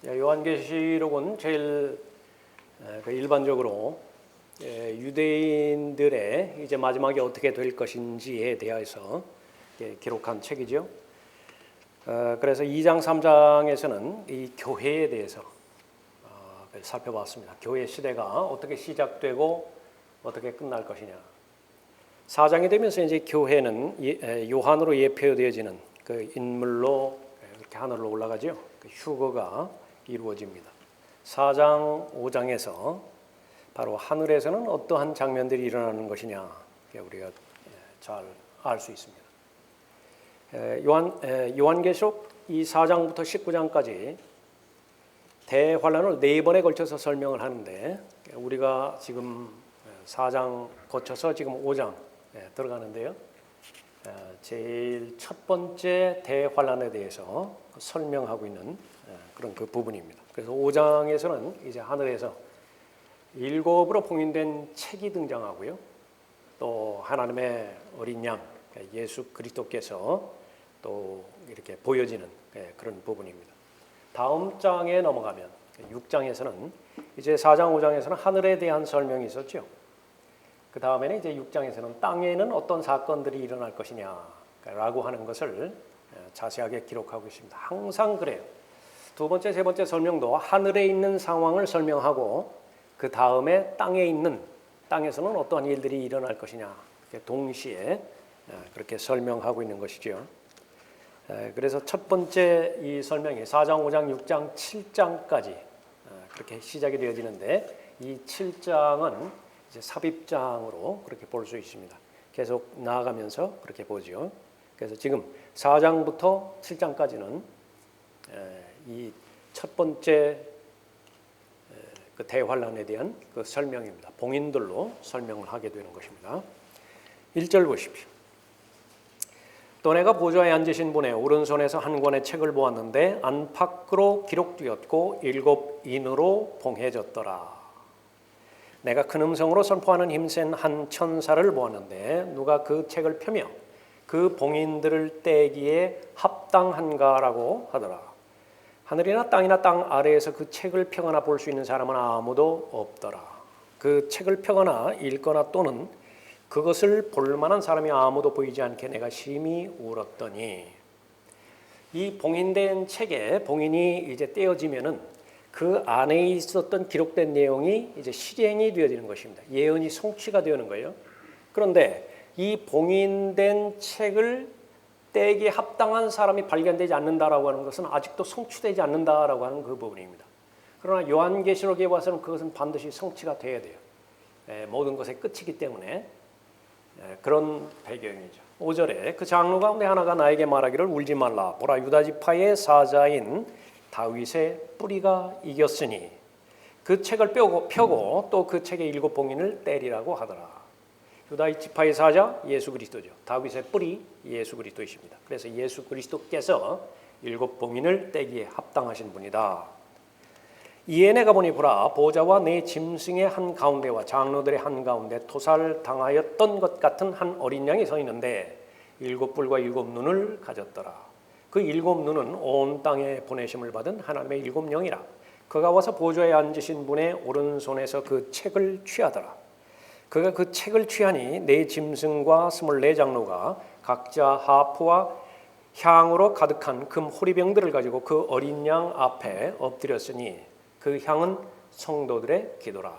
요한계시록은 제일 일반적으로 유대인들의 이제 마지막에 어떻게 될 것인지에 대해서 기록한 책이죠. 그래서 2장, 3장에서는 이 교회에 대해서 살펴봤습니다. 교회 시대가 어떻게 시작되고 어떻게 끝날 것이냐. 4장이 되면서 이제 교회는 요한으로 예표되어지는 그 인물로 이렇게 하늘로 올라가죠. 그 휴거가 이루어집니다. 4장, 5장에서 바로 하늘에서는 어떠한 장면들이 일어나는 것이냐 우리가 잘 알 수 있습니다. 요한계시록 이 4장부터 19장까지 대환란을 4번에 걸쳐서 설명을 하는데 우리가 지금 4장 거쳐서 지금 5장 들어가는데요. 제일 첫 번째 대환란에 대해서 설명하고 있는 그런 그 부분입니다. 그래서 5장에서는 이제 하늘에서 7으로 봉인된 책이 등장하고요. 또 하나님의 어린 양 예수 그리스도께서 또 이렇게 보여지는 그런 부분입니다. 다음 장에 넘어가면 6장에서는 이제 4장, 5장에서는 하늘에 대한 설명이 있었죠. 그 다음에는 이제 6장에서는 땅에는 어떤 사건들이 일어날 것이냐라고 하는 것을 자세하게 기록하고 있습니다. 항상 그래요. 두 번째, 세 번째 설명도 하늘에 있는 상황을 설명하고 그 다음에 땅에서는 어떠한 일들이 일어날 것이냐 동시에 그렇게 설명하고 있는 것이죠. 그래서 첫 번째 이 설명이 4장, 5장, 6장, 7장까지 그렇게 시작이 되어지는데 이 7장은 이제 삽입장으로 그렇게 볼 수 있습니다. 계속 나아가면서 그렇게 보죠. 그래서 지금 4장부터 7장까지는 이 첫 번째 그 대환란에 대한 그 설명입니다. 봉인들로 설명을 하게 되는 것입니다. 1절 보십시오. 또 내가 보좌에 앉으신 분의 오른손에서 한 권의 책을 보았는데 안팎으로 기록되었고 7 인으로 봉해졌더라. 내가 큰 음성으로 선포하는 힘센 한 천사를 보았는데 누가 그 책을 펴며 그 봉인들을 떼기에 합당한가라고 하더라. 하늘이나 땅이나 땅 아래에서 그 책을 펴거나 볼 수 있는 사람은 아무도 없더라. 그 책을 펴거나 읽거나 또는 그것을 볼 만한 사람이 아무도 보이지 않게 내가 심히 울었더니 이 봉인된 책에 봉인이 이제 떼어지면은 그 안에 있었던 기록된 내용이 이제 실행이 되어지는 것입니다. 예언이 성취가 되는 거예요. 그런데 이 봉인된 책을 떼기에 합당한 사람이 발견되지 않는다라고 하는 것은 아직도 성취되지 않는다라고 하는 그 부분입니다. 그러나 요한계시록에 와서는 그것은 반드시 성취가 돼야 돼요. 모든 것의 끝이기 때문에 그런 배경이죠. 5절에 그 장로 가운데 하나가 나에게 말하기를 울지 말라. 보라 유다 지파의 사자인 다윗의 뿌리가 이겼으니 그 책을 펴고 또 그 책의 7 봉인을 떼리라고 하더라. 유다 지파의 사자 예수 그리스도죠. 다윗의 뿌리 예수 그리스도이십니다. 그래서 예수 그리스도께서 7 봉인을 떼기에 합당하신 분이다. 이에 내가 보니 보라 보좌와 내 짐승의 한 가운데와 장로들의 한 가운데 토살당하였던 것 같은 한 어린 양이 서 있는데 7 뿔과 7 눈을 가졌더라. 그 7 눈은 온 땅에 보내심을 받은 하나님의 7 영이라. 그가 와서 보좌에 앉으신 분의 오른손에서 그 책을 취하더라. 그가 그 책을 취하니 네 짐승과 24 장로가 각자 하프와 향으로 가득한 금 호리병들을 가지고 그 어린 양 앞에 엎드렸으니 그 향은 성도들의 기도라.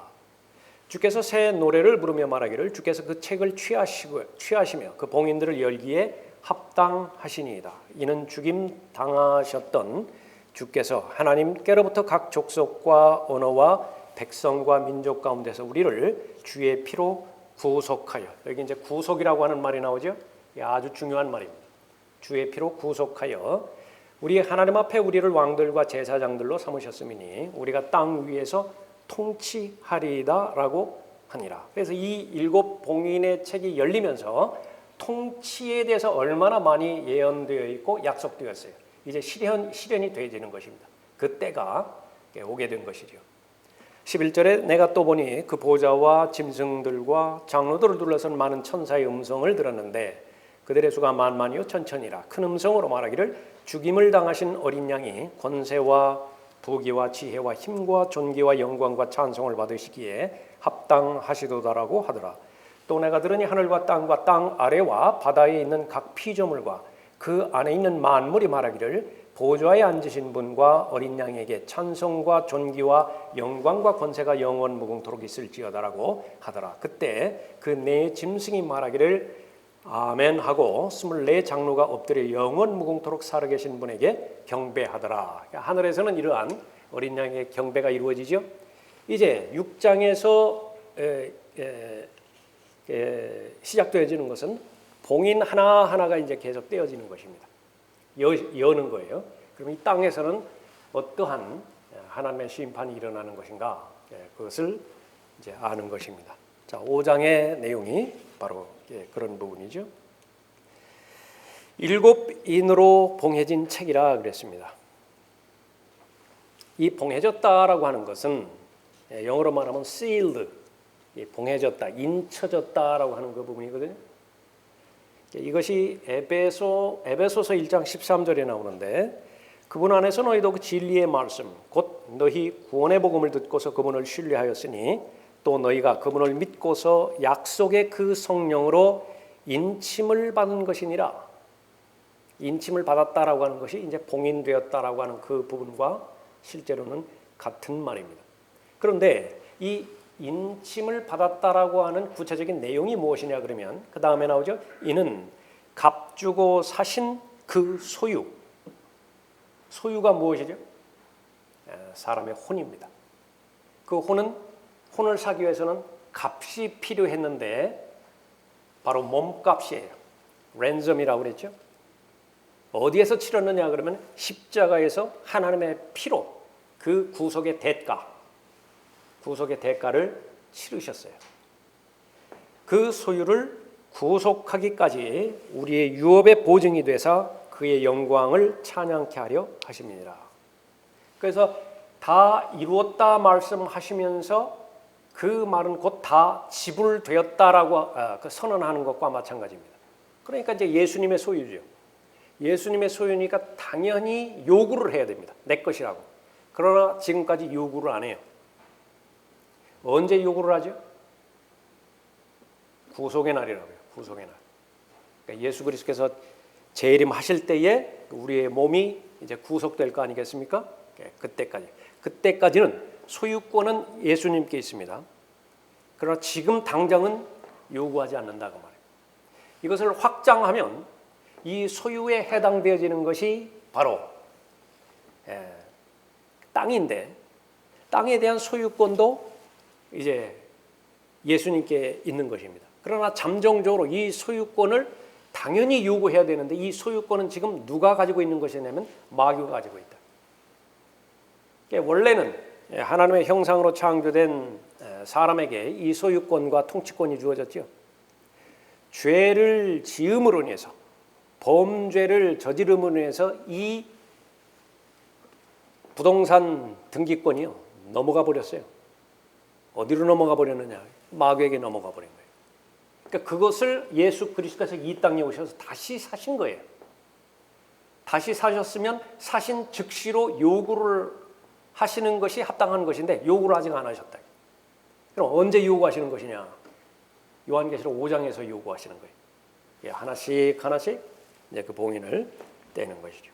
주께서 새 노래를 부르며 말하기를 주께서 그 책을 취하시며 그 봉인들을 열기에 합당하시니이다. 이는 죽임 당하셨던 주께서 하나님께로부터 각 족속과 언어와 백성과 민족 가운데서 우리를 주의 피로 구속하여, 여기 이제 구속이라고 하는 말이 나오죠. 아주 중요한 말입니다. 주의 피로 구속하여 우리 하나님 앞에 우리를 왕들과 제사장들로 삼으셨음이니 우리가 땅 위에서 통치하리이다라고 하니라. 그래서 이 7 봉인의 책이 열리면서 통치에 대해서 얼마나 많이 예언되어 있고 약속되었어요. 이제 실현이 되어지는 것입니다. 그 때가 오게 된 것이죠. 11절에 내가 또 보니 그 보좌와 짐승들과 장로들을 둘러싼 많은 천사의 음성을 들었는데 그들의 수가 만만이요 천천이라. 큰 음성으로 말하기를 죽임을 당하신 어린 양이 권세와 부귀와 지혜와 힘과 존귀와 영광과 찬송을 받으시기에 합당하시도다라고 하더라. 또 내가 들으니 하늘과 땅과 땅 아래와 바다에 있는 각 피조물과 그 안에 있는 만물이 말하기를 보좌에 앉으신 분과 어린 양에게 찬송과 존귀와 영광과 권세가 영원 무궁토록 있을지어다라고 하더라. 그때 그 네 짐승이 말하기를 아멘 하고 24 장로가 엎드려 영원 무궁토록 살아계신 분에게 경배하더라. 하늘에서는 이러한 어린 양의 경배가 이루어지죠. 이제 6장에서 시작되어지는 것은 봉인 하나하나가 이제 계속 떼어지는 것입니다. 여는 거예요. 그럼 이 땅에서는 어떠한 하나님의 심판이 일어나는 것인가? 그것을 이제 아는 것입니다. 자, 5장의 내용이 바로 그런 부분이죠. 7인으로 봉해진 책이라 그랬습니다. 이 봉해졌다라고 하는 것은 영어로 말하면 sealed, 봉해졌다, 인쳐졌다라고 하는 그 부분이거든요. 이것이 에베소서 1장 13절에 나오는데 그분 안에서 너희도 그 진리의 말씀 곧 너희 구원의 복음을 듣고서 그분을 신뢰하였으니 또 너희가 그분을 믿고서 약속의 그 성령으로 인침을 받은 것이니라. 인침을 받았다라고 하는 것이 이제 봉인되었다라고 하는 그 부분과 실제로는 같은 말입니다. 그런데 이 인침을 받았다라고 하는 구체적인 내용이 무엇이냐 그러면 그 다음에 나오죠. 이는 값주고 사신 그 소유. 소유가 무엇이죠? 사람의 혼입니다. 그 혼을 사기 위해서는 값이 필요했는데 바로 몸값이에요. 랜섬이라고 그랬죠. 어디에서 치렀느냐 그러면 십자가에서 하나님의 피로 그 구속의 대가를 치르셨어요. 그 소유를 구속하기까지 우리의 유업의 보증이 되사 그의 영광을 찬양케 하려 하십니다. 그래서 다 이루었다 말씀하시면서 그 말은 곧 다 지불되었다라고 선언하는 것과 마찬가지입니다. 그러니까 이제 예수님의 소유죠. 예수님의 소유니까 당연히 요구를 해야 됩니다. 내 것이라고. 그러나 지금까지 요구를 안 해요. 언제 요구를 하죠? 구속의 날이라고요. 구속의 날. 그러니까 예수 그리스도께서 재림하실 때에 우리의 몸이 이제 구속될 거 아니겠습니까? 그때까지는 소유권은 예수님께 있습니다. 그러나 지금 당장은 요구하지 않는다 그 말이에요. 이것을 확장하면 이 소유에 해당되어지는 것이 바로 땅인데 땅에 대한 소유권도 이제 예수님께 있는 것입니다. 그러나 잠정적으로 이 소유권을 당연히 요구해야 되는데 이 소유권은 지금 누가 가지고 있는 것이냐면 마귀가 가지고 있다. 원래는 하나님의 형상으로 창조된 사람에게 이 소유권과 통치권이 주어졌죠. 죄를 지음으로 인해서 범죄를 저지름으로 인해서 이 부동산 등기권이요 넘어가 버렸어요. 어디로 넘어가 버렸느냐? 마귀에게 넘어가 버린 거예요. 그러니까 그것을 예수 그리스도께서 이 땅에 오셔서 다시 사신 거예요. 다시 사셨으면 사신 즉시로 요구를 하시는 것이 합당한 것인데 요구를 아직 안 하셨다. 그럼 언제 요구하시는 것이냐? 요한계시록 5장에서 요구하시는 거예요. 하나씩 이제 그 봉인을 떼는 것이죠.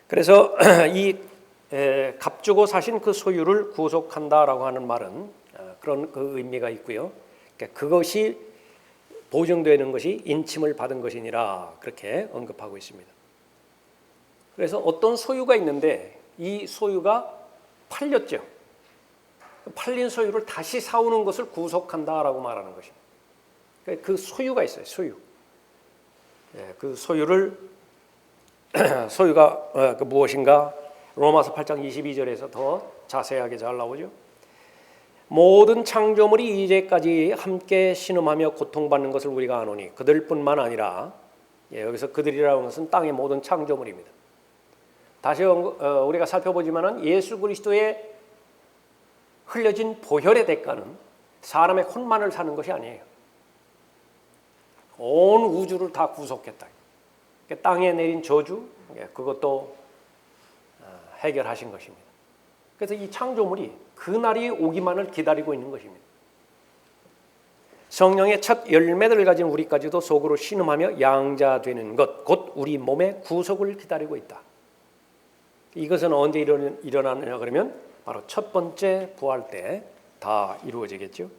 그래서 이 값주고 사신 그 소유를 구속한다라고 하는 말은 그런 그 의미가 있고요. 그러니까 그것이 보증되는 것이 인침을 받은 것이니라 그렇게 언급하고 있습니다. 그래서 어떤 소유가 있는데 이 소유가 팔렸죠. 팔린 소유를 다시 사오는 것을 구속한다라고 말하는 것입니다. 그 소유가 있어요. 소유. 그 소유가 무엇인가? 로마서 8장 22절에서 더 자세하게 잘 나오죠. 모든 창조물이 이제까지 함께 신음하며 고통받는 것을 우리가 아노니 그들뿐만 아니라 여기서 그들이라는 것은 땅의 모든 창조물입니다. 다시 우리가 살펴보지만은 예수 그리스도의 흘려진 보혈의 대가는 사람의 혼만을 사는 것이 아니에요. 온 우주를 다 구속했다. 땅에 내린 저주 그것도 해결하신 것입니다. 그래서 이 창조물이 그날이 오기만을 기다리고 있는 것입니다. 성령의 첫 열매를 가진 우리까지도 속으로 신음하며 양자되는 것, 곧 우리 몸의 구속을 기다리고 있다. 이것은 언제 일어나느냐 그러면 바로 첫 번째 부활 때 다 이루어지겠죠.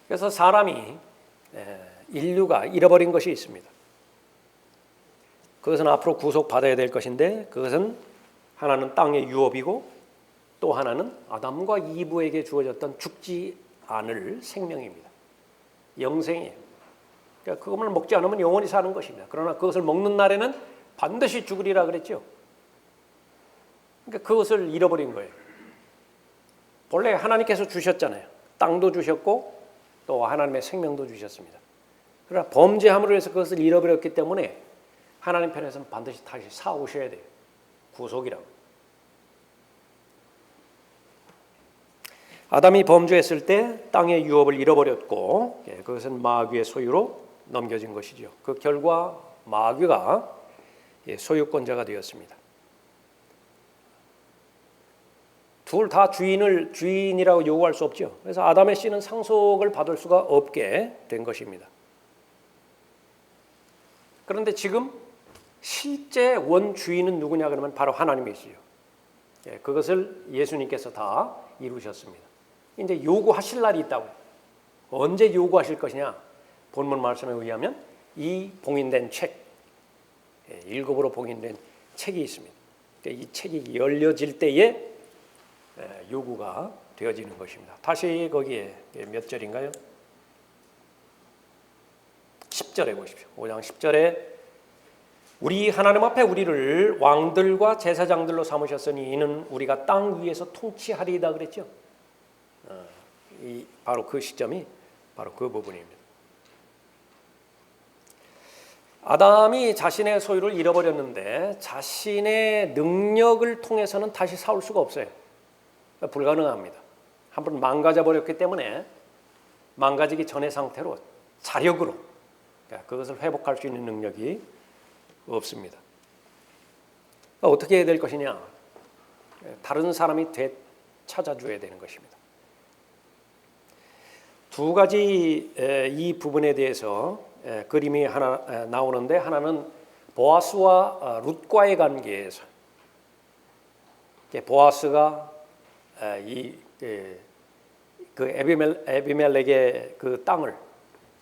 그래서 사람이 인류가 잃어버린 것이 있습니다. 그것은 앞으로 구속받아야 될 것인데 그것은 하나는 땅의 유업이고 또 하나는 아담과 이브에게 주어졌던 죽지 않을 생명입니다. 영생이에요. 그러니까 그것을 먹지 않으면 영원히 사는 것입니다. 그러나 그것을 먹는 날에는 반드시 죽으리라 그랬죠. 그러니까 그것을 잃어버린 거예요. 본래 하나님께서 주셨잖아요. 땅도 주셨고 또 하나님의 생명도 주셨습니다. 그러나 범죄함으로 해서 그것을 잃어버렸기 때문에 하나님 편에서는 반드시 다시 사오셔야 돼요. 구속이라고. 아담이 범죄했을 때 땅의 유업을 잃어버렸고 그것은 마귀의 소유로 넘겨진 것이죠. 그 결과 마귀가 소유권자가 되었습니다. 둘 다 주인이라고 요구할 수 없죠. 그래서 아담의 씨는 상속을 받을 수가 없게 된 것입니다. 그런데 지금 실제 원주인은 누구냐 그러면 바로 하나님이시죠. 그것을 예수님께서 다 이루셨습니다. 이제 요구하실 날이 있다고. 언제 요구하실 것이냐? 본문 말씀에 의하면 이 봉인된 책, 일곱으로 봉인된 책이 있습니다. 이 책이 열려질 때에 요구가 되어지는 것입니다. 다시 거기에 몇 절인가요? 10절에 보십시오. 5장 10절에 우리 하나님 앞에 우리를 왕들과 제사장들로 삼으셨으니 이는 우리가 땅 위에서 통치하리이다 그랬죠. 바로 그 시점이 바로 그 부분입니다. 아담이 자신의 소유를 잃어버렸는데 자신의 능력을 통해서는 다시 사올 수가 없어요. 불가능합니다. 한번 망가져 버렸기 때문에 망가지기 전의 상태로 자력으로 그것을 회복할 수 있는 능력이 없습니다. 어떻게 해야 될 것이냐? 다른 사람이 되찾아줘야 되는 것입니다. 두 가지 이 부분에 대해서 그림이 하나 나오는데 하나는 보아스와 룻과의 관계에서 보아스가 그 에비멜렉의 그 땅을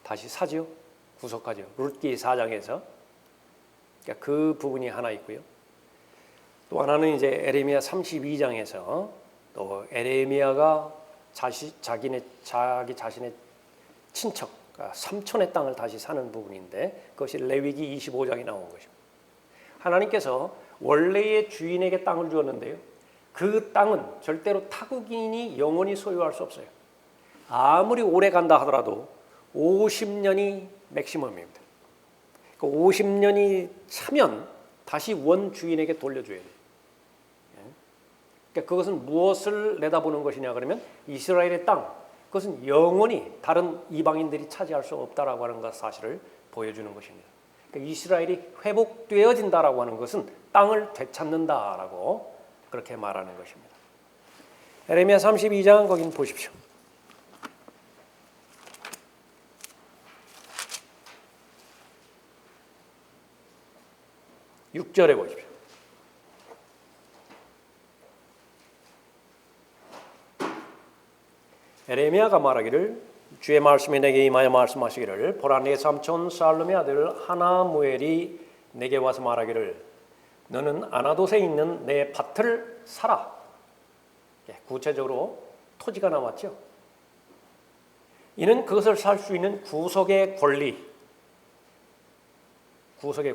다시 사죠. 구속하죠. 룻기 4장에서 그 부분이 하나 있고요. 또 하나는 이제 에레미야 32장에서 또 에레미야가 자기 자신의 친척 삼촌의 땅을 다시 사는 부분인데 그것이 레위기 25장에 나온 것입니다. 하나님께서 원래의 주인에게 땅을 주었는데요. 그 땅은 절대로 타국인이 영원히 소유할 수 없어요. 아무리 오래 간다 하더라도 50년이 맥시멈입니다. 그 50년이 차면 다시 원 주인에게 돌려줘야 돼요. 그러니까 그것은 무엇을 내다보는 것이냐 그러면 이스라엘의 땅, 그것은 영원히 다른 이방인들이 차지할 수 없다라고 하는 것 사실을 보여주는 것입니다. 그러니까 이스라엘이 회복되어진다라고 하는 것은 땅을 되찾는다라고 그렇게 말하는 것입니다. 에레미야 32장 거기는 보십시오. 6절에 보십시오. 에레미야가 말하기를 주의 말씀이 내게 임하여 말씀하시기를 보라 내 삼촌 살룸의 아들 하나무엘이 내게 와서 말하기를 너는 아나돗에 있는 내 밭을 사라. 구체적으로 토지가 나왔죠. 이는 그것을 살 수 있는 구속의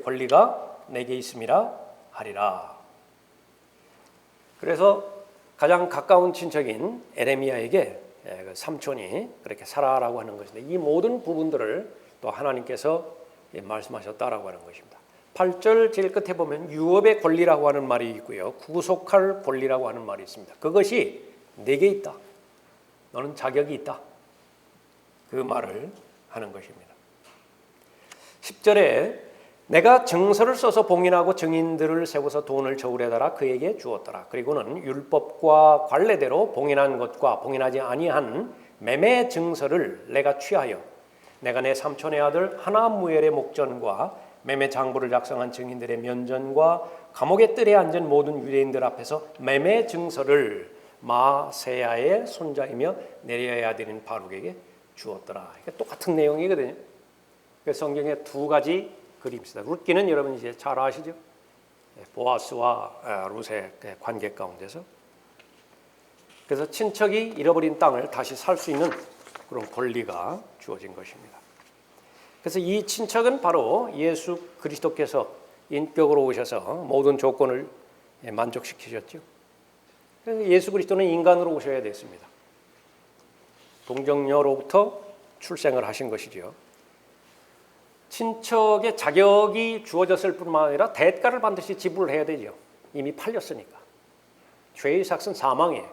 권리가 내게 있음이라 하리라. 그래서 가장 가까운 친척인 에레미야에게 삼촌이 그렇게 사라라고 하는 것인데 이 모든 부분들을 또 하나님께서 말씀하셨다라고 하는 것입니다. 8절 제일 끝에 보면 유업의 권리라고 하는 말이 있고요. 구속할 권리라고 하는 말이 있습니다. 그것이 내게 있다. 너는 자격이 있다. 그 말을 하는 것입니다. 10절에 내가 증서를 써서 봉인하고 증인들을 세워서 돈을 저울에 달아 그에게 주었더라. 그리고는 율법과 관례대로 봉인한 것과 봉인하지 아니한 매매 증서를 내가 취하여 내가 내 삼촌의 아들 하나무엘의 목전과 매매 장부를 작성한 증인들의 면전과 감옥의 뜰에 앉은 모든 유대인들 앞에서 매매 증서를 마세야의 손자이며 네리야의 아들인 바룩에게 주었더라. 이게 똑같은 내용이거든요. 성경에 두 가지 그림이 있습니다. 룻기는 여러분 이제 잘 아시죠? 보아스와 룻의 관계 가운데서, 그래서 친척이 잃어버린 땅을 다시 살 수 있는 그런 권리가 주어진 것입니다. 그래서 이 친척은 바로 예수 그리스도께서 인격으로 오셔서 모든 조건을 만족시키셨죠. 그래서 예수 그리스도는 인간으로 오셔야 됐습니다. 동정녀로부터 출생을 하신 것이죠. 친척의 자격이 주어졌을 뿐만 아니라 대가를 반드시 지불해야 되죠. 이미 팔렸으니까. 죄의 삭은 사망이에요.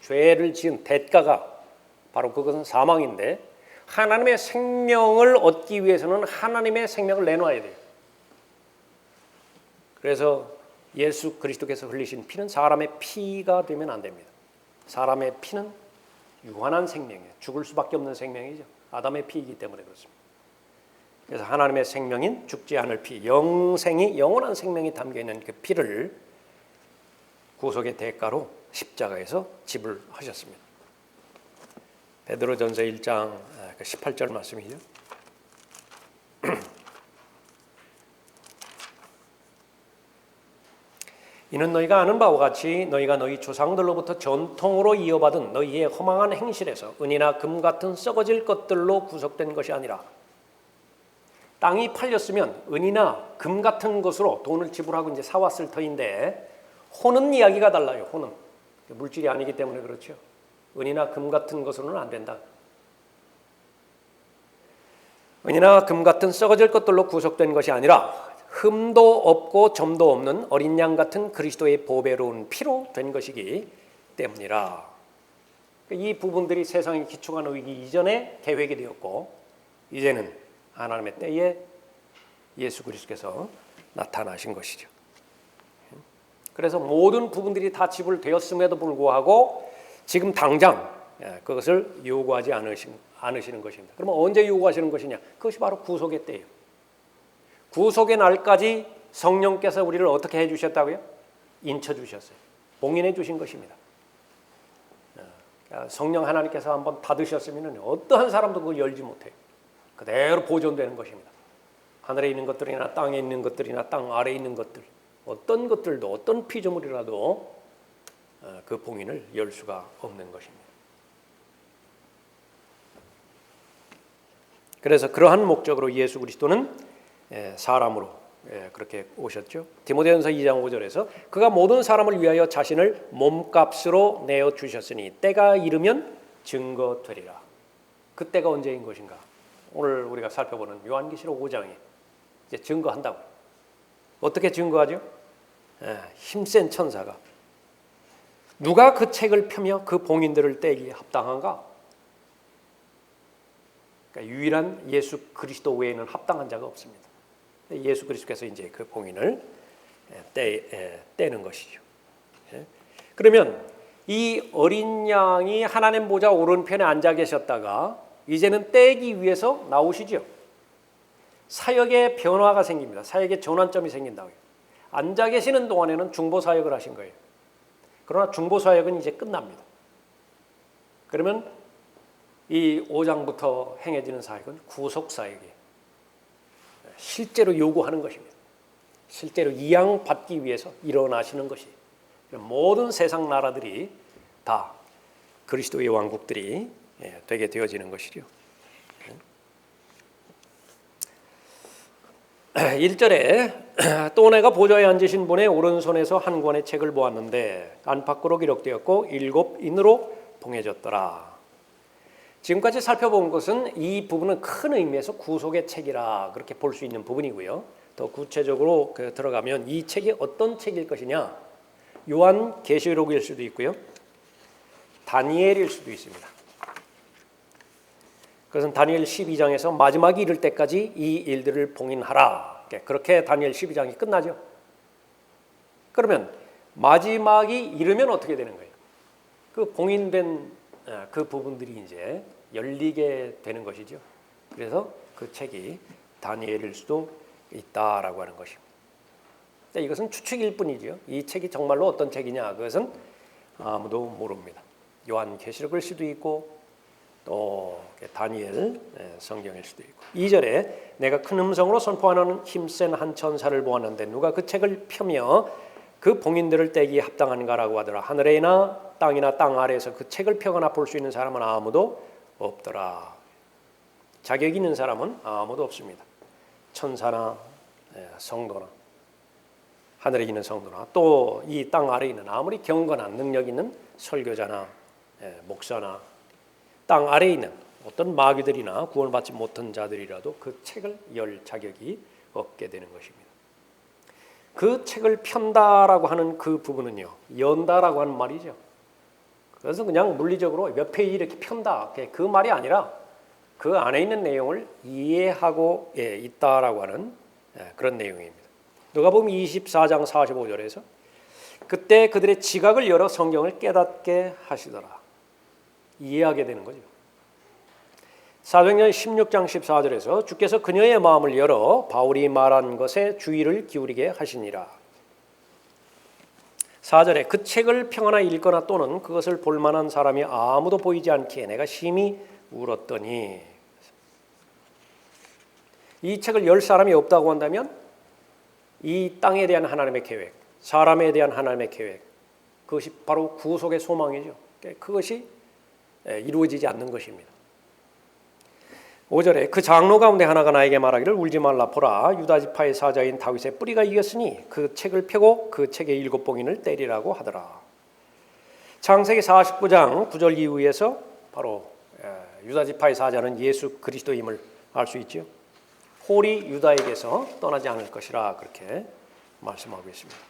죄를 지은 대가가 바로 그것은 사망인데, 하나님의 생명을 얻기 위해서는 하나님의 생명을 내놓아야 돼요. 그래서 예수 그리스도께서 흘리신 피는 사람의 피가 되면 안 됩니다. 사람의 피는 유한한 생명이에요. 죽을 수밖에 없는 생명이죠. 아담의 피이기 때문에 그렇습니다. 그래서 하나님의 생명인 죽지 않을 피, 영생이, 영원한 생명이 담겨있는 그 피를 구속의 대가로 십자가에서 지불하셨습니다. 베드로전서 1장 18절 말씀이죠. 이는 너희가 아는 바와 같이 너희가 너희 조상들로부터 전통으로 이어받은 너희의 허망한 행실에서 은이나 금 같은 썩어질 것들로 구속된 것이 아니라, 땅이 팔렸으면 은이나 금 같은 것으로 돈을 지불하고 이제 사왔을 터인데, 혼은 이야기가 달라요. 혼은 물질이 아니기 때문에 그렇죠. 은이나 금 같은 것으로는 안 된다. 은이나 금 같은 썩어질 것들로 구속된 것이 아니라 흠도 없고 점도 없는 어린 양 같은 그리스도의 보배로운 피로 된 것이기 때문이라. 이 부분들이 세상의 기초가 놓이기 이전에 계획이 되었고, 이제는 하나님의 때에 예수 그리스도께서 나타나신 것이죠. 그래서 모든 부분들이 다 지불되었음에도 불구하고 지금 당장 그것을 요구하지 않으시는 것입니다. 그러면 언제 요구하시는 것이냐? 그것이 바로 구속의 때예요. 구속의 날까지 성령께서 우리를 어떻게 해주셨다고요? 인쳐주셨어요. 봉인해 주신 것입니다. 성령 하나님께서 한번 닫으셨으면 어떠한 사람도 그걸 열지 못해요. 그대로 보존되는 것입니다. 하늘에 있는 것들이나 땅에 있는 것들이나 땅 아래에 있는 것들, 어떤 것들도 어떤 피조물이라도 그 봉인을 열 수가 없는 것입니다. 그래서 그러한 목적으로 예수 그리스도는 사람으로 그렇게 오셨죠. 디모데전서 2장 5절에서 그가 모든 사람을 위하여 자신을 몸값으로 내어 주셨으니 때가 이르면 증거되리라. 그 때가 언제인 것인가? 오늘 우리가 살펴보는 요한계시록 5장에 이제 증거한다고. 어떻게 증거하죠? 힘센 천사가 누가 그 책을 펴며 그 봉인들을 떼기에 합당한가? 그러니까 유일한 예수 그리스도 외에는 합당한 자가 없습니다. 예수 그리스도께서 이제 그 봉인을 떼는 것이죠. 그러면 이 어린 양이 하나님 보좌 오른편에 앉아 계셨다가 이제는 떼기 위해서 나오시죠. 사역의 변화가 생깁니다. 사역의 전환점이 생긴다고요. 앉아 계시는 동안에는 중보 사역을 하신 거예요. 그러나 중보 사역은 이제 끝납니다. 그러면 이 5장부터 행해지는 사역은 구속 사역이에요. 실제로 요구하는 것입니다. 실제로 이양받기 위해서 일어나시는 것이 모든 세상 나라들이 다 그리스도의 왕국들이 되게 되어지는 것이죠. 1절에 또 내가 보좌에 앉으신 분의 오른손에서 한 권의 책을 보았는데 안팎으로 기록되었고 7인으로 봉해졌더라. 지금까지 살펴본 것은 이 부분은 큰 의미에서 구속의 책이라 그렇게 볼 수 있는 부분이고요. 더 구체적으로 들어가면 이 책이 어떤 책일 것이냐? 요한계시록일 수도 있고요. 다니엘일 수도 있습니다. 그것은 다니엘 12장에서 마지막이 이를 때까지 이 일들을 봉인하라 그렇게 다니엘 12장이 끝나죠. 그러면 마지막이 이르면 어떻게 되는 거예요? 그 봉인된 그 부분들이 이제 열리게 되는 것이죠. 그래서 그 책이 다니엘일 수도 있다라고 하는 것입니다. 이것은 추측일 뿐이죠. 이 책이 정말로 어떤 책이냐, 그것은 아무도 모릅니다. 요한계시록일 수도 있고 또 다니엘 성경일 수도 있고. 2절에 내가 큰 음성으로 선포하는 힘센 한 천사를 보았는데 누가 그 책을 펴며 그 봉인들을 떼기에 합당한가라고 하더라. 하늘에나 땅이나 땅 아래에서 그 책을 펴거나 볼 수 있는 사람은 아무도 없더라. 자격 있는 사람은 아무도 없습니다. 천사나 성도나 하늘에 있는 성도나 또 이 땅 아래에 있는 아무리 경건한 능력 있는 설교자나 목사나 땅 아래에 있는 어떤 마귀들이나 구원받지 못한 자들이라도 그 책을 열 자격이 없게 되는 것입니다. 그 책을 편다라고 하는 그 부분은요, 연다라고 하는 말이죠. 그래서 그냥 물리적으로 몇 페이지 이렇게 편다, 그 말이 아니라 그 안에 있는 내용을 이해하고 있다라고 하는 그런 내용입니다. 누가복음 24장 45절에서 그때 그들의 지각을 열어 성경을 깨닫게 하시더라. 이해하게 되는 거죠. 사도행전 16장 14절에서 주께서 그녀의 마음을 열어 바울이 말한 것에 주의를 기울이게 하시니라. 4절에 그 책을 평하나 읽거나 또는 그것을 볼 만한 사람이 아무도 보이지 않기에 내가 심히 울었더니. 이 책을 열 사람이 없다고 한다면 이 땅에 대한 하나님의 계획, 사람에 대한 하나님의 계획, 그것이 바로 구속의 소망이죠. 그것이 이루어지지 않는 것입니다. 5절에 그 장로 가운데 하나가 나에게 말하기를 울지 말라. 보라, 유다 지파의 사자인 다윗의 뿌리가 이겼으니 그 책을 펴고 그 책의 7 봉인을 떼리라고 하더라. 창세기 49장 9절 이후에서 바로 유다 지파의 사자는 예수 그리스도임을 알 수 있죠. 홀이 유다에게서 떠나지 않을 것이라 그렇게 말씀하고 있습니다.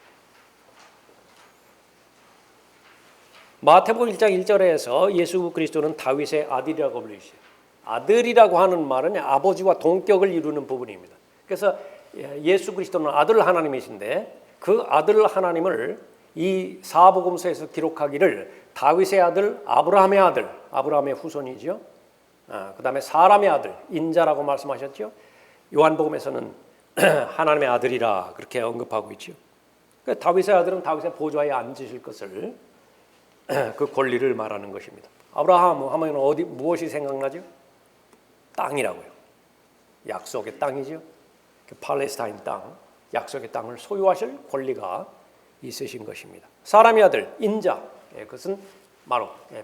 마태복음 1장 1절에서 예수 그리스도는 다윗의 아들이라고 불리시죠. 아들이라고 하는 말은 아버지와 동격을 이루는 부분입니다. 그래서 예수 그리스도는 아들 하나님이신데 그 아들 하나님을 이 사복음서에서 기록하기를 다윗의 아들, 아브라함의 아들, 아브라함의 후손이죠. 그 다음에 사람의 아들, 인자라고 말씀하셨죠. 요한복음에서는 하나님의 아들이라 그렇게 언급하고 있죠. 다윗의 아들은 다윗의 보좌에 앉으실 것을 그 권리를 말하는 것입니다. 아브라함 하면 무엇이 생각나죠? 땅이라고요. 약속의 땅이죠. 그 팔레스타인 땅, 약속의 땅을 소유하실 권리가 있으신 것입니다. 사람의 아들, 인자, 그것은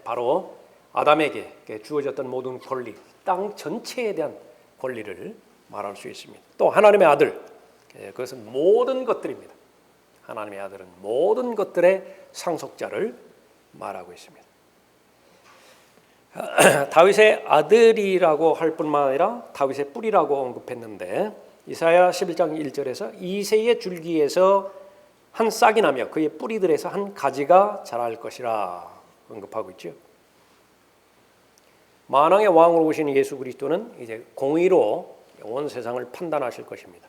바로 아담에게 주어졌던 모든 권리, 땅 전체에 대한 권리를 말할 수 있습니다. 또 하나님의 아들, 그것은 모든 것들입니다. 하나님의 아들은 모든 것들의 상속자를 말하고 있습니다. 다윗의 아들이라고 할 뿐만 아니라 다윗의 뿌리라고 언급했는데 이사야 11장 1절에서 이새의 줄기에서 한 싹이 나며 그의 뿌리들에서 한 가지가 자랄 것이라 언급하고 있죠. 만왕의 왕으로 오신 예수 그리스도는 이제 공의로 온 세상을 판단하실 것입니다.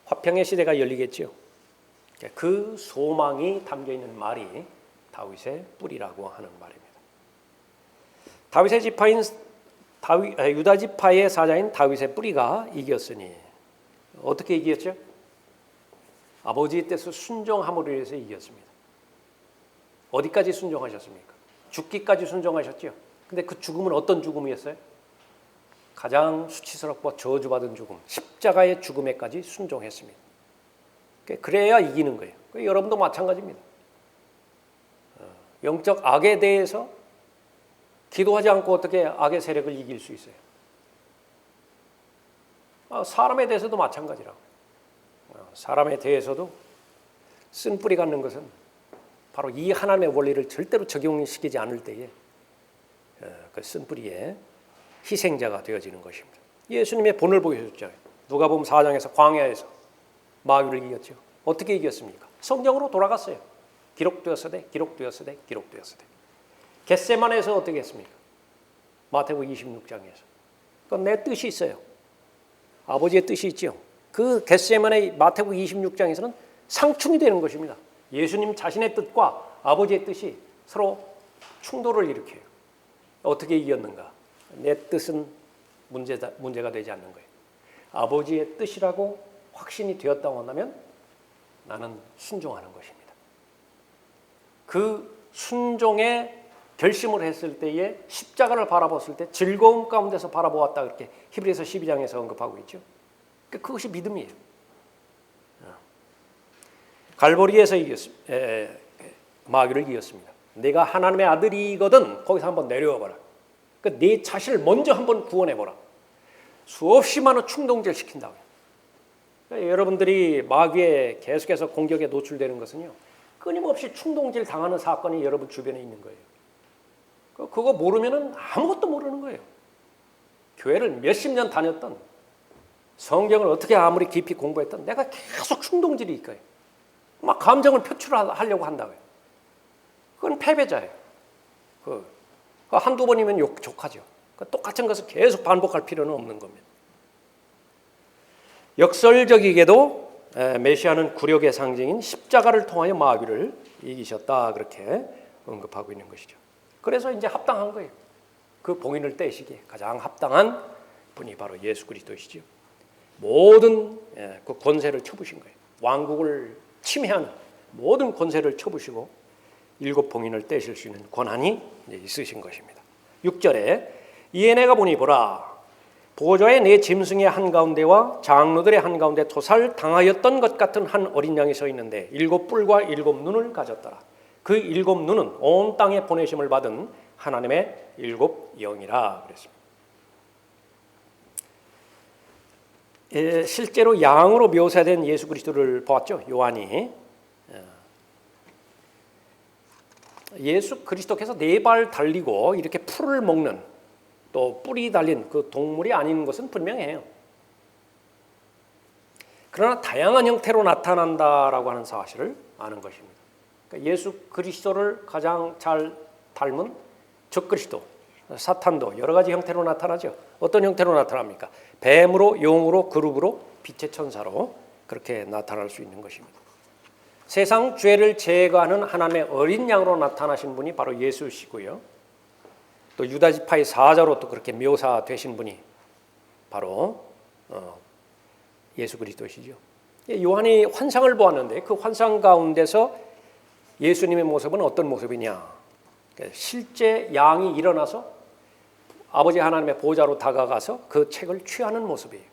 화평의 시대가 열리겠죠. 그 소망이 담겨 있는 말이 다윗의 뿌리라고 하는 말입니다. 다윗의 지파인 유다 지파의 사자인 다윗의 뿌리가 이겼으니 어떻게 이겼죠? 아버지의 뜻을 순종함으로 해서 이겼습니다. 어디까지 순종하셨습니까? 죽기까지 순종하셨죠. 근데 그 죽음은 어떤 죽음이었어요? 가장 수치스럽고 저주받은 죽음, 십자가의 죽음에까지 순종했습니다. 그래야 이기는 거예요. 여러분도 마찬가지입니다. 영적 악에 대해서 기도하지 않고 어떻게 악의 세력을 이길 수 있어요? 사람에 대해서도 마찬가지라고. 사람에 대해서도 쓴뿌리 갖는 것은 바로 이 하나님의 원리를 절대로 적용시키지 않을 때에 그 쓴뿌리의 희생자가 되어지는 것입니다. 예수님의 본을 보여주셨잖아요. 누가복음 4장에서 광야에서 마귀를 이겼죠. 어떻게 이겼습니까? 성경으로 돌아갔어요. 기록되었으되 기록되었으되 기록되었으되. 겟세마네에서 어떻게 했습니까? 마태복음 26장에서. 그건 내 뜻이 있어요. 아버지의 뜻이 있죠. 그 겟세마네 마태복음 26장에서는 상충이 되는 것입니다. 예수님 자신의 뜻과 아버지의 뜻이 서로 충돌을 일으켜요. 어떻게 이겼는가? 내 뜻은 문제가 되지 않는 거예요. 아버지의 뜻이라고 확신이 되었다고 한다면 나는 순종하는 것입니다. 그 순종에 결심을 했을 때에 십자가를 바라봤을 때 즐거움 가운데서 바라보았다, 그렇게 히브리서 12장에서 언급하고 있죠. 그것이 믿음이에요. 갈보리에서 마귀를 이겼습니다. 내가 하나님의 아들이거든 거기서 한번 내려와 봐라. 그러니까 네 자신을 먼저 한번 구원해 보라. 수없이 많은 충동질 시킨다고요. 그러니까 여러분들이 마귀에 계속해서 공격에 노출되는 것은요, 끊임없이 충동질 당하는 사건이 여러분 주변에 있는 거예요. 그거 모르면은 아무것도 모르는 거예요. 교회를 몇십 년 다녔던, 성경을 어떻게 아무리 깊이 공부했던 내가 계속 충동질이 있어요. 막 감정을 표출하려고 한다고요. 그건 패배자예요. 한두 번이면 족하죠. 똑같은 것을 계속 반복할 필요는 없는 겁니다. 역설적이게도 메시아는 굴욕의 상징인 십자가를 통하여 마귀를 이기셨다, 그렇게 언급하고 있는 것이죠. 그래서 이제 합당한 거예요. 그 봉인을 떼시기에 가장 합당한 분이 바로 예수 그리스도이시죠. 모든 그 권세를 쳐부신 거예요. 왕국을 침해하는 모든 권세를 쳐부시고 일곱 봉인을 떼실 수 있는 권한이 있으신 것입니다. 6절에 이에 내가 보니 보라, 보좌에 내 짐승의 한가운데와 장로들의 한가운데 토살 당하였던 것 같은 한 어린 양이 서 있는데 일곱 뿔과 일곱 눈을 가졌더라. 그 일곱 눈은 온 땅에 보내심을 받은 하나님의 일곱 영이라 그랬습니다. 실제로 양으로 묘사된 예수 그리스도를 보았죠. 요한이 예수 그리스도께서 네 발 달리고 이렇게 풀을 먹는, 또 뿔이 달린 그 동물이 아닌 것은 분명해요. 그러나 다양한 형태로 나타난다라고 하는 사실을 아는 것입니다. 그러니까 예수 그리스도를 가장 잘 닮은 적그리스도, 사탄도 여러 가지 형태로 나타나죠. 어떤 형태로 나타납니까? 뱀으로, 용으로, 그룹으로, 빛의 천사로 그렇게 나타날 수 있는 것입니다. 세상 죄를 제거하는 하나님의 어린 양으로 나타나신 분이 바로 예수시고요. 또 유다 지파의 사자로 또 그렇게 묘사되신 분이 바로 예수 그리스도시죠. 요한이 환상을 보았는데 그 환상 가운데서 예수님의 모습은 어떤 모습이냐? 실제 양이 일어나서 아버지 하나님의 보좌로 다가가서 그 책을 취하는 모습이에요.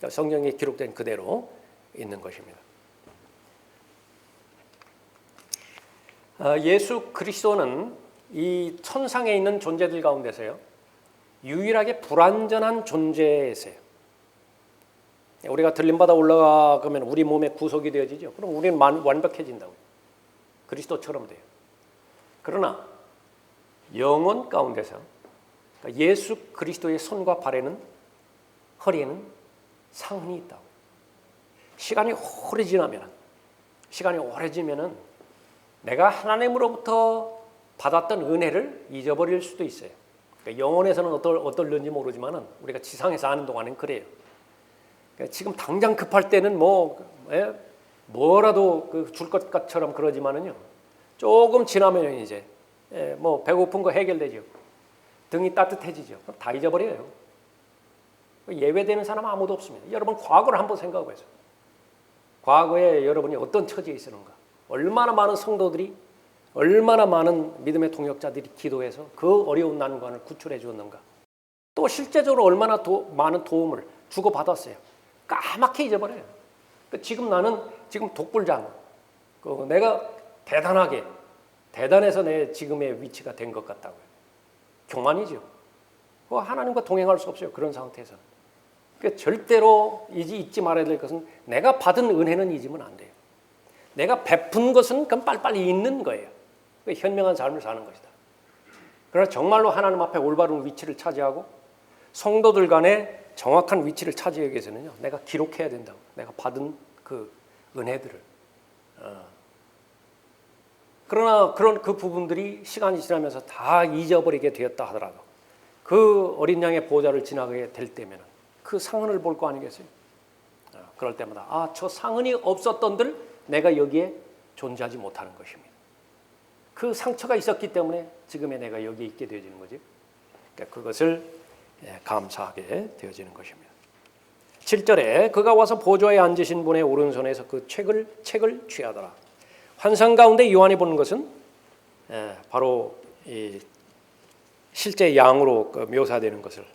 성경에 기록된 그대로 있는 것입니다. 예수 그리스도는 이 천상에 있는 존재들 가운데서요, 유일하게 불완전한 존재이세요. 우리가 들림받아 올라가면 우리 몸에 구속이 되어지죠. 그럼 우리는 완벽해진다고요. 그리스도처럼 돼요. 그러나 영혼 가운데서 예수 그리스도의 손과 발에는, 허리에는 상흔이 있다고. 시간이 오래 지나면은 내가 하나님으로부터 받았던 은혜를 잊어버릴 수도 있어요. 그러니까 영혼에서는 어떨는지 모르지만은 우리가 지상에서 아는 동안은 그래요. 그러니까 지금 당장 급할 때는 뭐라도 줄 것처럼 그러지만은요, 조금 지나면 이제 배고픈 거 해결되죠. 등이 따뜻해지죠. 그럼 다 잊어버려요. 예외되는 사람 아무도 없습니다. 여러분 과거를 한번 생각해 보세요. 과거에 여러분이 어떤 처지에 있었는가? 얼마나 많은 성도들이, 얼마나 많은 믿음의 동역자들이 기도해서 그 어려운 난관을 구출해 주었는가? 또 실제적으로 얼마나 많은 도움을 주고받았어요. 까맣게 잊어버려요. 지금 독불장, 내가 대단해서 내 지금의 위치가 된 것 같다고요. 교만이죠. 하나님과 동행할 수 없어요. 그런 상태에서. 절대로 잊지 말아야 될 것은 내가 받은 은혜는 잊으면 안 돼요. 내가 베푼 것은 그럼 빨리빨리 잊는 거예요. 현명한 삶을 사는 것이다. 그러나 정말로 하나님 앞에 올바른 위치를 차지하고 성도들 간에 정확한 위치를 차지하기 위해서는요, 내가 기록해야 된다고. 내가 받은 그 은혜들을. 그러나 그런 그 부분들이 시간이 지나면서 다 잊어버리게 되었다 하더라도 그 어린 양의 보좌를 지나가게 될 때면 그 상흔을 볼 거 아니겠어요? 그럴 때마다 저 상흔이 없었던들 내가 여기에 존재하지 못하는 것입니다. 그 상처가 있었기 때문에 지금의 내가 여기에 있게 되어지는 거죠. 그러니까 그것을 감사하게 되어지는 것입니다. 7절에 그가 와서 보좌에 앉으신 분의 오른손에서 그 책을 취하더라. 환상 가운데 요한이 보는 것은 바로 이 실제 양으로 묘사되는 것을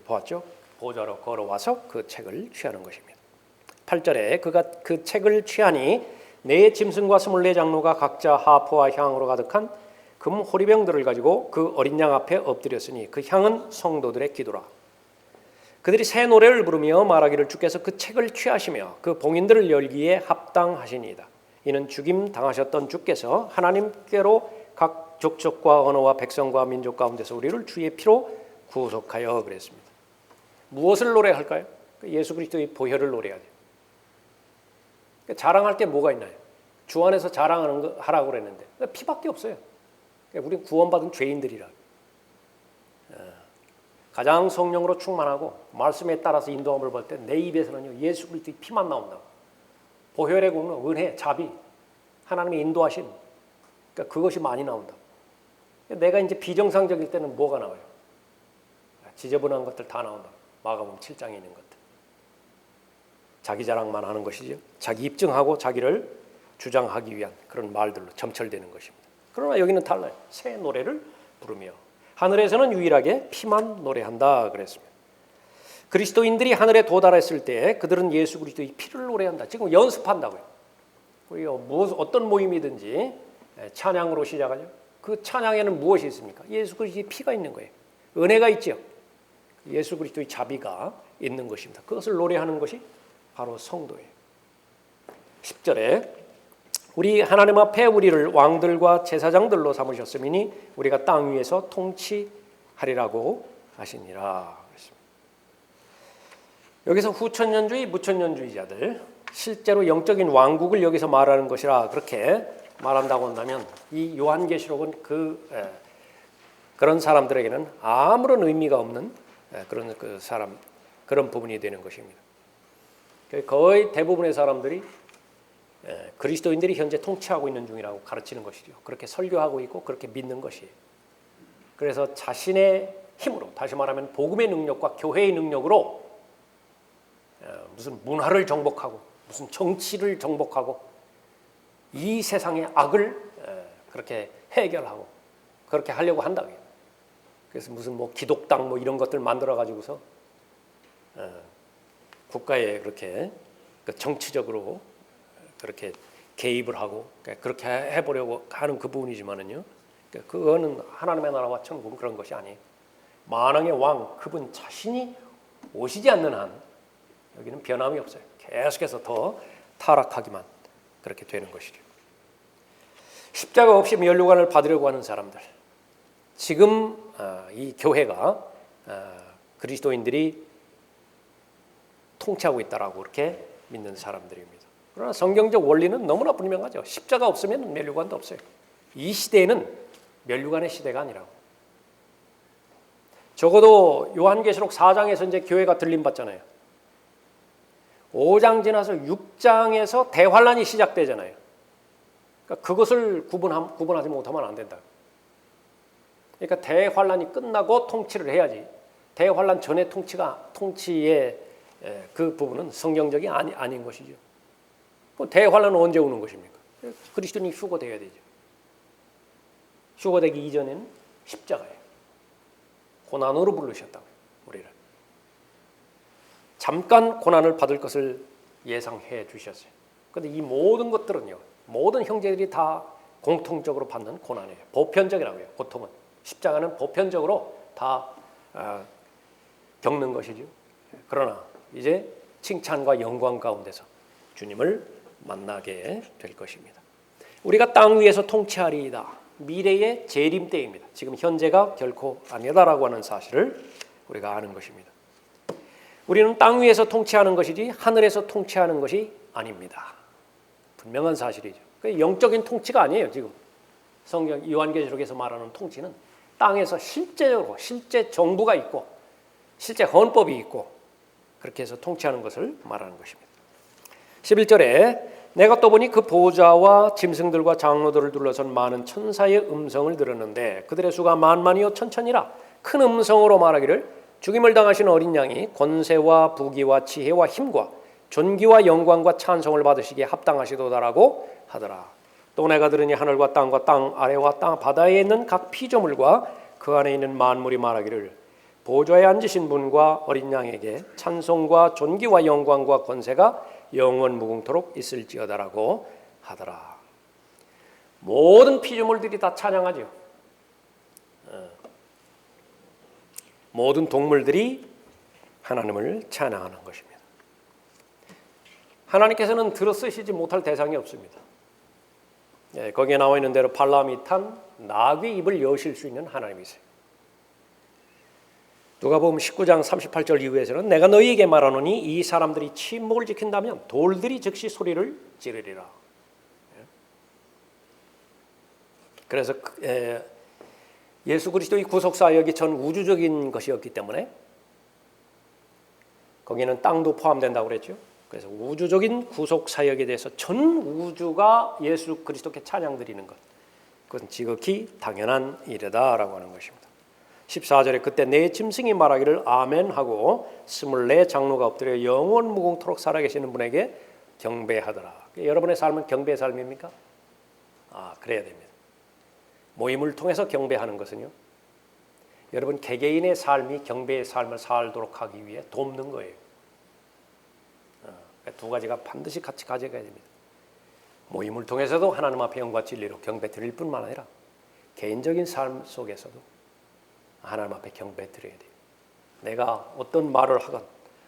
보았죠. 보좌로 걸어와서 그 책을 취하는 것입니다. 8절에 그가 그 책을 취하니 네 짐승과 24장로가 각자 하포와 향으로 가득한 금 호리병들을 가지고 그 어린 양 앞에 엎드렸으니 그 향은 성도들의 기도라. 그들이 새 노래를 부르며 말하기를 주께서 그 책을 취하시며 그 봉인들을 열기에 합당하시니이다. 이는 죽임 당하셨던 주께서 하나님께로 각 족속과 언어와 백성과 민족 가운데서 우리를 주의 피로 구속하여 그랬습니다. 무엇을 노래할까요? 예수 그리스도의 보혈을 노래해야 돼요. 자랑할 게 뭐가 있나요? 주 안에서 자랑하는 거 하라고 그랬는데 피밖에 없어요. 우리는 구원받은 죄인들이라. 가장 성령으로 충만하고 말씀에 따라서 인도함을 볼 때 내 입에서는요 예수 그리스도의 피만 나온다고. 보혈의 공로, 은혜, 자비, 하나님의 인도하심, 그러니까 그것이 많이 나온다. 내가 이제 비정상적일 때는 뭐가 나와요? 지저분한 것들 다 나온다. 마가복음 7장에 있는 것들. 자기 자랑만 하는 것이죠. 자기 입증하고 자기를 주장하기 위한 그런 말들로 점철되는 것입니다. 그러나 여기는 달라요. 새 노래를 부르며 하늘에서는 유일하게 피만 노래한다 그랬습니다. 그리스도인들이 하늘에 도달했을 때 그들은 예수 그리스도의 피를 노래한다. 지금 연습한다고요. 우리가 어떤 모임이든지 찬양으로 시작하죠. 그 찬양에는 무엇이 있습니까? 예수 그리스도의 피가 있는 거예요. 은혜가 있죠. 예수 그리스도의 자비가 있는 것입니다. 그것을 노래하는 것이 바로 성도예요. 10절에 우리 하나님 앞에 우리를 왕들과 제사장들로 삼으셨음이니 우리가 땅 위에서 통치하리라고 하시니라. 여기서 후천년주의, 무천년주의자들 실제로 영적인 왕국을 여기서 말하는 것이라 그렇게 말한다고 한다면 이 요한계시록은 그런 사람들에게는 아무런 의미가 없는 그런 부분이 되는 것입니다. 거의 대부분의 사람들이 그리스도인들이 현재 통치하고 있는 중이라고 가르치는 것이죠. 그렇게 설교하고 있고 그렇게 믿는 것이에요. 그래서 자신의 힘으로, 다시 말하면 복음의 능력과 교회의 능력으로 무슨 문화를 정복하고 무슨 정치를 정복하고 이 세상의 악을 그렇게 해결하고 그렇게 하려고 한다고요. 그래서 무슨 기독당 이런 것들 만들어 가지고서 국가에 그렇게 정치적으로 그렇게 개입을 하고 그렇게 해보려고 하는 그 부분이지만은요, 그거는 하나님의 나라와 천국은 그런 것이 아니에요. 만왕의 왕 그분 자신이 오시지 않는 한 여기는 변함이 없어요. 계속해서 더 타락하기만 그렇게 되는 것이죠. 십자가 없이 면류관을 받으려고 하는 사람들, 지금 이 교회가 그리스도인들이 통치하고 있다라고 그렇게 믿는 사람들입니다. 그러나 성경적 원리는 너무나 분명하죠. 십자가 없으면 면류관도 없어요. 이 시대에는 면류관의 시대가 아니라고. 적어도 요한계시록 4장에서 이제 교회가 들림받잖아요. 5장 지나서 6장에서 대환란이 시작되잖아요. 그러니까 그것을 구분하지 못하면 안 된다. 그러니까 대환란이 끝나고 통치를 해야지. 대환란 전에 통치의 그 부분은 성경적이 아닌 것이죠. 대환란은 언제 오는 것입니까? 그리스도인이 휴거되어야 되죠. 휴거되기 이전에는 십자가예요. 고난으로 부르셨다고요. 우리를. 잠깐 고난을 받을 것을 예상해 주셨어요. 그런데 이 모든 것들은요, 모든 형제들이 다 공통적으로 받는 고난이에요. 보편적이라고요. 고통은. 십자가는 보편적으로 다 겪는 것이죠. 그러나 이제 칭찬과 영광 가운데서 주님을 만나게 될 것입니다. 우리가 땅 위에서 통치하리이다. 미래의 재림 때입니다. 지금 현재가 결코 아니다라고 하는 사실을 우리가 아는 것입니다. 우리는 땅 위에서 통치하는 것이지 하늘에서 통치하는 것이 아닙니다. 분명한 사실이죠. 영적인 통치가 아니에요. 지금 성경 요한계시록에서 말하는 통치는 땅에서 실제적으로 실제 정부가 있고 실제 헌법이 있고 그렇게 해서 통치하는 것을 말하는 것입니다. 11절에 내가 또 보니 그 보좌와 짐승들과 장로들을 둘러선 많은 천사의 음성을 들었는데 그들의 수가 만만이요 천천이라 큰 음성으로 말하기를 죽임을 당하신 어린 양이 권세와 부귀와 지혜와 힘과 존귀와 영광과 찬송을 받으시기에 합당하시도다라고 하더라. 또 내가 들으니 하늘과 땅과 땅 아래와 땅 바다에 있는 각 피조물과 그 안에 있는 만물이 말하기를 보좌에 앉으신 분과 어린 양에게 찬송과 존귀와 영광과 권세가 영원 무궁토록 있을지어다라고 하더라. 모든 피조물들이 다 찬양하죠. 모든 동물들이 하나님을 찬양하는 것입니다. 하나님께서는 들어쓰시지 못할 대상이 없습니다. 거기에 나와 있는 대로 발람이 탄 나귀 입을 여실 수 있는 하나님이세요. 누가복음 19장 38절 이후에서는 내가 너희에게 말하노니 이 사람들이 침묵을 지킨다면 돌들이 즉시 소리를 지르리라. 그래서 예수 그리스도의 구속사역이 전 우주적인 것이었기 때문에 거기는 땅도 포함된다고 그랬죠. 그래서 우주적인 구속사역에 대해서 전 우주가 예수 그리스도께 찬양드리는 것, 그것은 지극히 당연한 일이다라고 하는 것입니다. 14절에 그때 네 짐승이 말하기를 아멘 하고 24 장로가 엎드려 영원 무궁토록 살아계시는 분에게 경배하더라. 여러분의 삶은 경배의 삶입니까? 그래야 됩니다. 모임을 통해서 경배하는 것은요, 여러분 개개인의 삶이 경배의 삶을 살도록 하기 위해 돕는 거예요. 두 가지가 반드시 같이 가져가야 됩니다. 모임을 통해서도 하나님 앞에 영과 진리로 경배 드릴 뿐만 아니라 개인적인 삶 속에서도 하나님 앞에 경배 드려야 돼요. 내가 어떤 말을 하건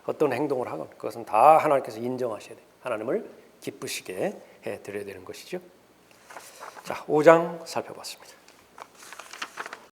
어떤 행동을 하건 그것은 다 하나님께서 인정하셔야 돼요. 하나님을 기쁘시게 해 드려야 되는 것이죠. 자, 5장 살펴봤습니다.